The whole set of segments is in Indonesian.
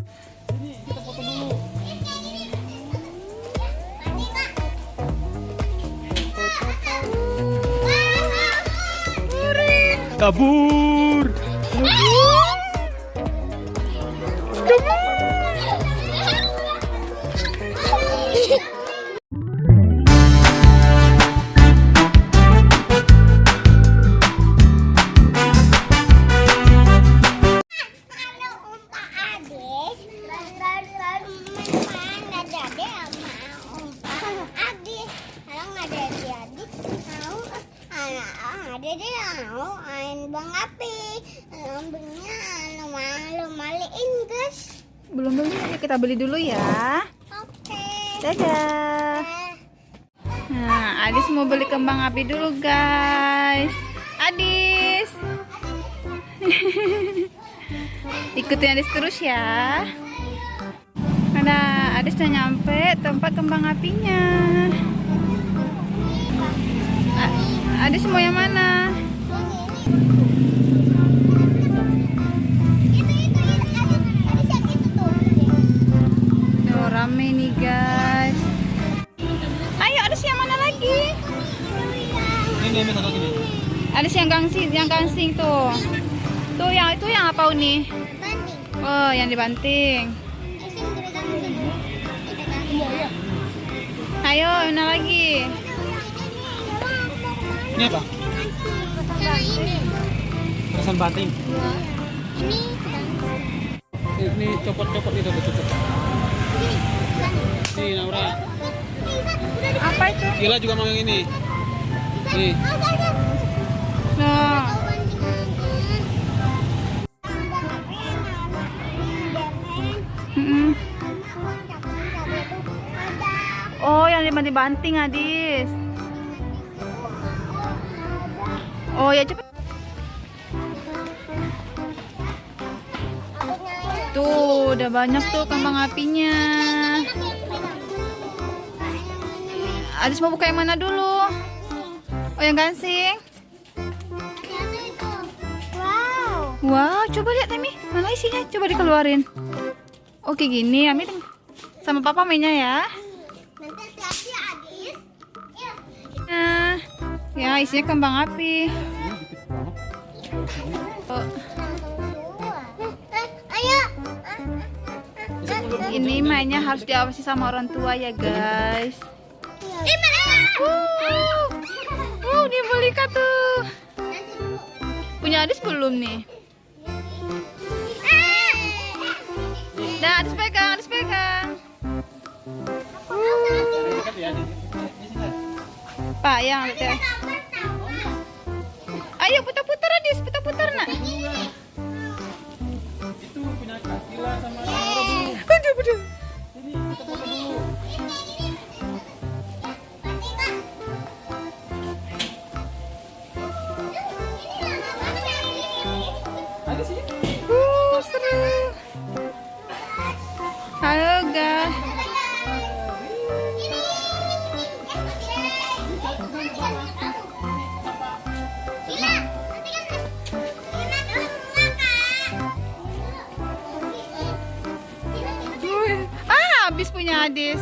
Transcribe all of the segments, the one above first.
Ini kita foto dulu. Kabur. Dede mau main bang api, lambungnya maliin guys. Belum beli, yuk kita beli dulu ya. Oke. Dadah. Nah, Adis mau beli kembang api dulu guys. Adis. Ikutin Adis terus ya. Nah, Adis udah nyampe tempat kembang apinya. Adis mau yang mana? Oh, rame nih guys. Ayo, Adis yang mana lagi? Ini satu sini. Adis yang gangsing tuh. Tuh yang itu yang apa nih? Oh, yang dibanting. Ayo, mana lagi? Ini apa? Pesan banting. Ini copot-copot itu copot. Nih Naura. Apa itu? Gila juga mau yang ini. Nih. Nah. Oh, yang dibanting Adis. Oh ya cepet. Tuh udah banyak tuh kembang apinya. Adis mau buka yang mana dulu? Oh yang gansing. Wow, coba lihat Temi, mana isinya? Coba dikeluarin. Oke gini, Ami sama Papa mainnya ya. Nah, ya isinya kembang api. Oh. Ini mainnya harus diawasi sama orang tua ya guys. Ini Bolika tuh. Punya Adis belum nih? Nah, Adis pegang, Adis pegang. Pak yang lihat. Ayo putar-putar Adis, putar-putar nak. Itu punya Kakila sama Naura dulu. Aduh. Ini kita foto dulu. Ada sih. Seru. Halo guys. Habis punya Adis.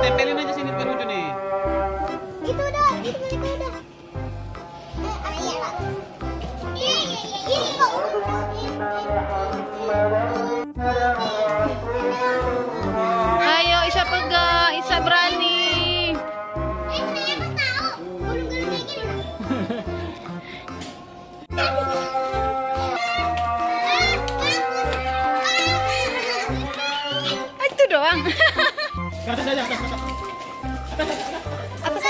Tempelin aja sini biar lucu nih. Itu udah, itu udah. Ayo Isa pegang, Isa berani. Itu doang. Ke atas aja, atas. Atas.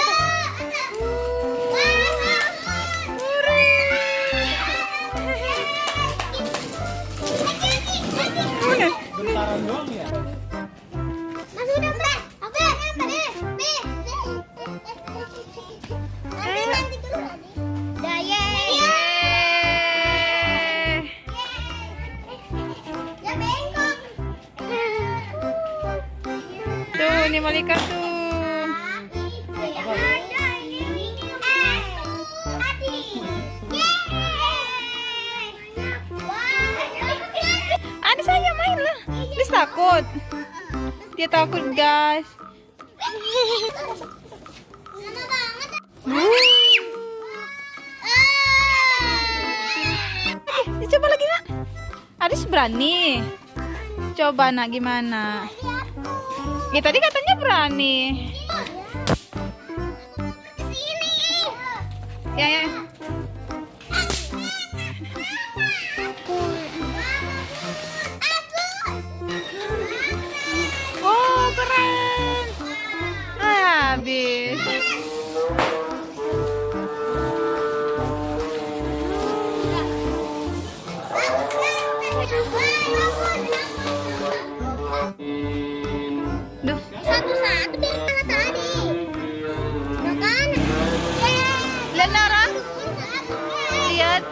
Bentaran doang ya. Masuk udah, Bre. Oke, Bre. Nanti dulu lagi. Dah, yeay. Malika tuh. Adis aja main lah. Adis takut. Dia takut guys. Coba lagi nak. Adis berani. Coba nak gimana? Ya tadi katanya berani. Ya ya. Oh keren. Habis. Duh. Satu-satu biar kalah tadi. Ya kan? Lihat Nara. Lihat.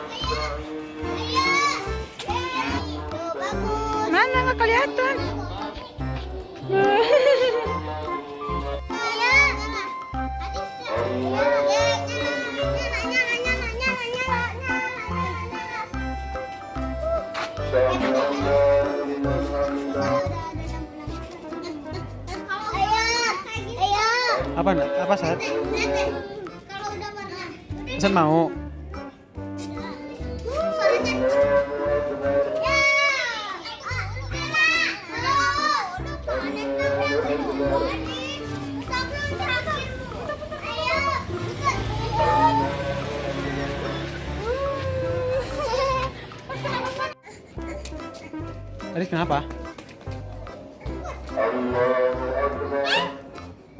Tuh, bagus. Mana nggak kelihatan? Apa nak? Apa Sat? Kalau udah warna. Sat mau? Adis kenapa?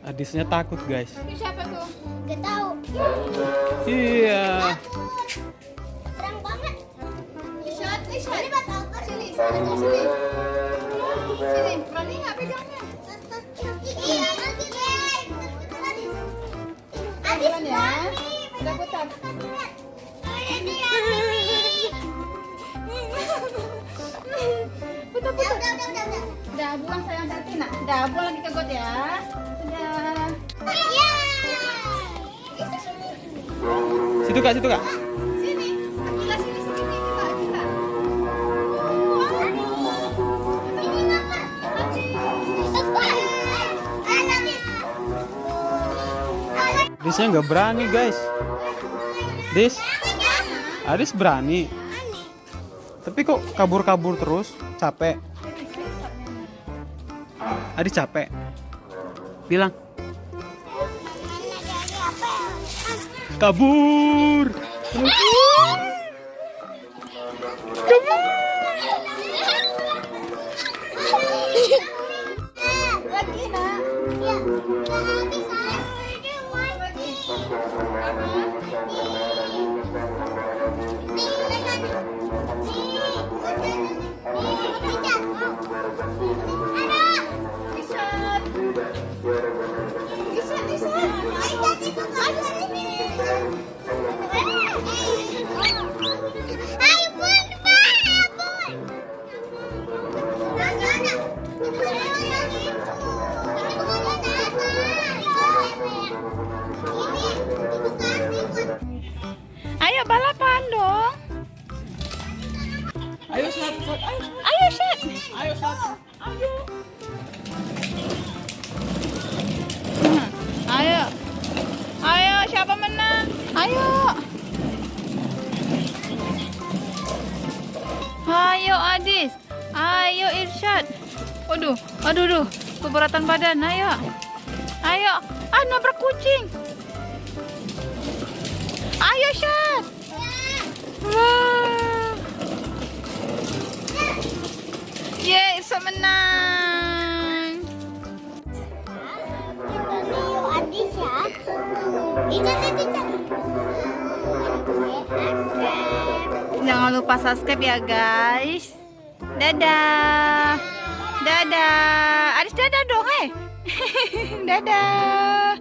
Adisnya takut guys. Siapa tuh? Gak tahu. Iya. Terang banget. Ini batal. Sini, sini. Sini, berani nggak pegangnya? Iya, nanti deh. Adis ya. Udah putar. Putar. Udah buang sayang hati nak. Udah buang lagi ke got ya. Udah. Situ kak, situ kak. Sini. Akila sini kita Akila. Adisnya nggak berani guys. Dis, Adis berani. Tapi kok kabur-kabur terus? Capek. Adis capek. Bilang. Kabur. Lagi nak. Ayo balapan dong. Ayo Sat, Sat, ayo. Ayo Sat. Ayo Sat. Ayo. Ayo. Ayo siapa menang? Ayo. Ayo Adis. Ayo Irsyad. Waduh, aduh, keberatan badan. Ayo. Ayo. Ah, nabrak kucing. Ayo Syad. Wah. Yeay, Irsyad menang. Adis ya. Jangan lupa subscribe ya guys. Dadah. Dadah. Adis dadah dong, Dadah.